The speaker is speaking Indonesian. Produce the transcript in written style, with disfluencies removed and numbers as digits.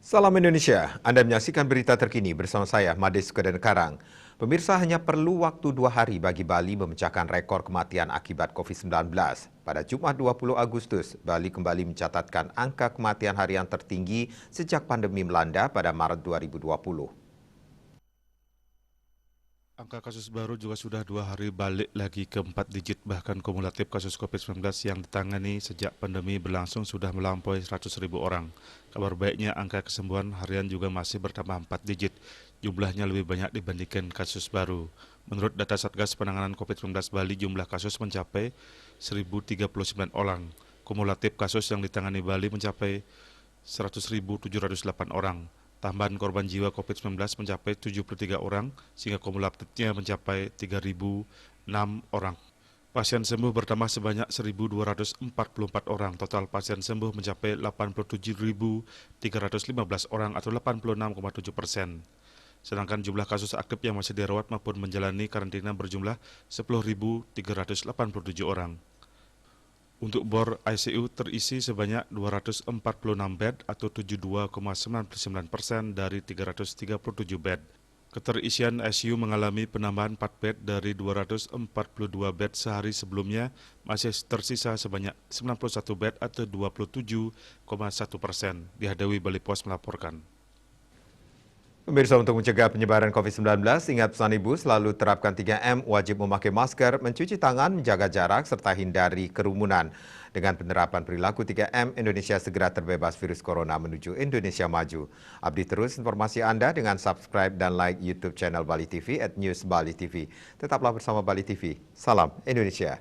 Salam Indonesia, Anda menyaksikan berita terkini bersama saya, Made Sukadan Karang. Pemirsa, hanya perlu waktu 2 hari bagi Bali memecahkan rekor kematian akibat COVID-19. Pada Jumat 20 Agustus, Bali kembali mencatatkan angka kematian harian tertinggi sejak pandemi melanda pada Maret 2020. Angka kasus baru juga sudah 2 hari balik lagi ke 4 digit, bahkan kumulatif kasus COVID-19 yang ditangani sejak pandemi berlangsung sudah melampaui 100.000 orang. Kabar baiknya angka kesembuhan harian juga masih bertambah 4 digit, jumlahnya lebih banyak dibandingkan kasus baru. Menurut data Satgas Penanganan COVID-19 Bali, jumlah kasus mencapai 1.039 orang. Kumulatif kasus yang ditangani Bali mencapai 100.708 orang. Tambahan korban jiwa COVID-19 mencapai 73 orang, sehingga kumulatifnya mencapai 3.006 orang. Pasien sembuh bertambah sebanyak 1.244 orang. Total pasien sembuh mencapai 87.315 orang atau 86,7%. Sedangkan jumlah kasus aktif yang masih dirawat maupun menjalani karantina berjumlah 10.387 orang. Untuk bor ICU terisi sebanyak 246 bed atau 72,99% dari 337 bed. Keterisian ICU mengalami penambahan 4 bed dari 242 bed sehari sebelumnya, masih tersisa sebanyak 91 bed atau 27,1%. Dihadawi Bali Pos melaporkan. Pemirsa, untuk mencegah penyebaran COVID-19, ingat pesan Ibu selalu terapkan 3M, wajib memakai masker, mencuci tangan, menjaga jarak, serta hindari kerumunan. Dengan penerapan perilaku 3M, Indonesia segera terbebas virus corona menuju Indonesia maju. Update terus informasi Anda dengan subscribe dan like YouTube channel Bali TV @newsbalitv. Tetaplah bersama Bali TV. Salam Indonesia.